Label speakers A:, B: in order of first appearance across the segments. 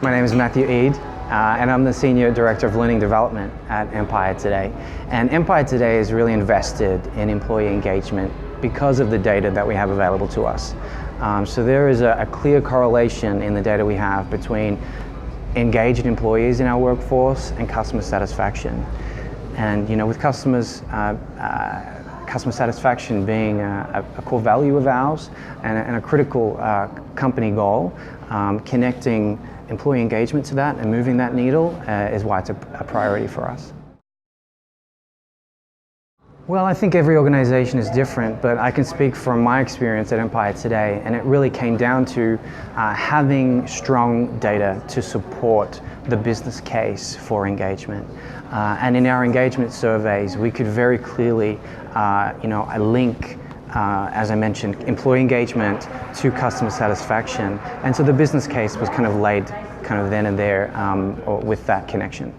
A: My name is Matthew Eade, and I'm the Senior Director of Learning Development at Empire Today. And Empire Today is really invested in employee engagement because of the data that we have available to us. So there is a clear correlation in the data we have between engaged employees in our workforce and customer satisfaction. And with customer satisfaction being a core value of ours and a critical company goal, connecting employee engagement to that and moving that needle is why it's a priority for us. Well, I think every organization is different, but I can speak from my experience at Empire Today, and it really came down to having strong data to support the business case for engagement. And in our engagement surveys, we could very clearly link, as I mentioned, employee engagement to customer satisfaction. And so the business case was kind of laid then and there with that connection.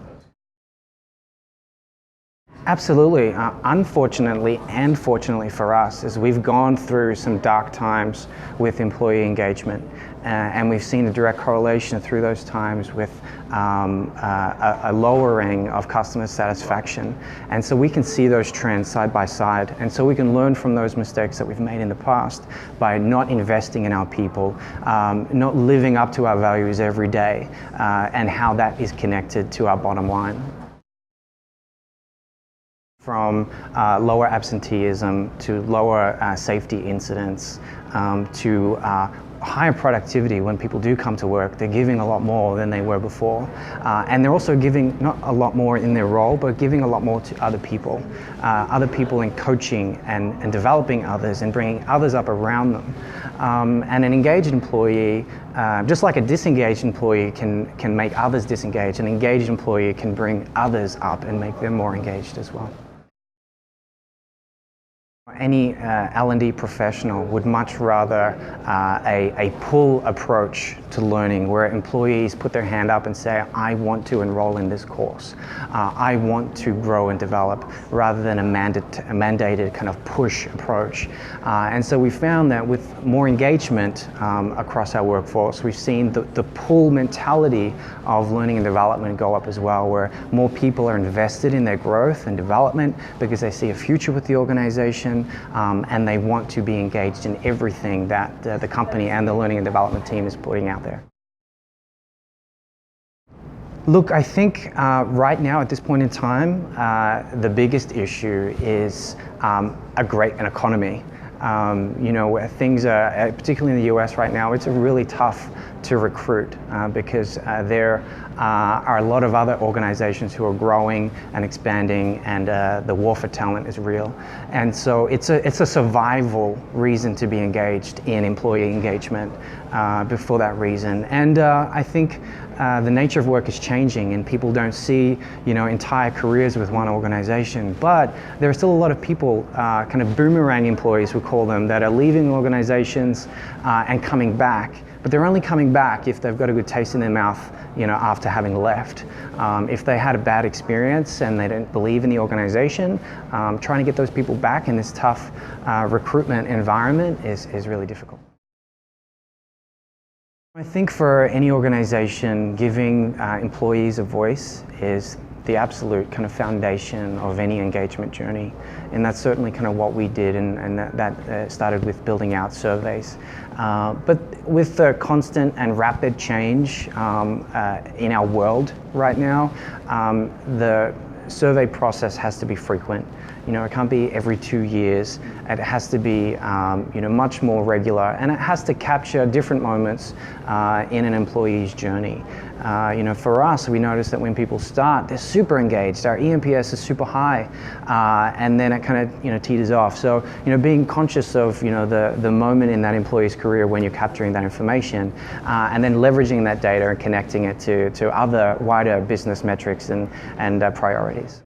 A: Absolutely. Unfortunately and fortunately for us, is we've gone through some dark times with employee engagement, and we've seen a direct correlation through those times with a lowering of customer satisfaction. And so we can see those trends side by side, and so we can learn from those mistakes that we've made in the past by not investing in our people, not living up to our values every day, and how that is connected to our bottom line. From lower absenteeism to lower safety incidents to higher productivity. When people do come to work, they're giving a lot more than they were before. And they're also giving not a lot more in their role, but giving a lot more to other people in coaching and developing others and bringing others up around them. And an engaged employee, just like a disengaged employee can make others disengaged, an engaged employee can bring others up and make them more engaged as well. Any L&D professional would much rather a pull approach to learning, where employees put their hand up and say, I want to enroll in this course, I want to grow and develop, rather than a mandated kind of push approach. And so we found that with more engagement across our workforce, we've seen the pull mentality of learning and development go up as well, where more people are invested in their growth and development because they see a future with the organization. And they want to be engaged in everything that the company and the learning and development team is putting out there. Look, I think right now at this point in time, the biggest issue is an economy. Where things are, particularly in the US right now, it's really tough to recruit because there are a lot of other organizations who are growing and expanding, and the war for talent is real. And so it's a survival reason to be engaged in employee engagement for that reason. And I think the nature of work is changing, and people don't see entire careers with one organization. But there are still a lot of people, kind of boomerang employees we call them, that are leaving organizations and coming back. But they're only coming back if they've got a good taste in their mouth, after having left. If they had a bad experience and they don't believe in the organization, trying to get those people back in this tough recruitment environment is really difficult. I think for any organization, giving employees a voice is the absolute kind of foundation of any engagement journey. And that's certainly kind of what we did, and that started with building out surveys. But with the constant and rapid change in our world right now, the survey process has to be frequent. It can't be every 2 years. It has to be, much more regular, and it has to capture different moments in an employee's journey. For us, we notice that when people start, they're super engaged. Our ENPS is super high, and then it kind of, teeters off. So, being conscious of, the moment in that employee's career when you're capturing that information, and then leveraging that data and connecting it to other wider business metrics and priorities.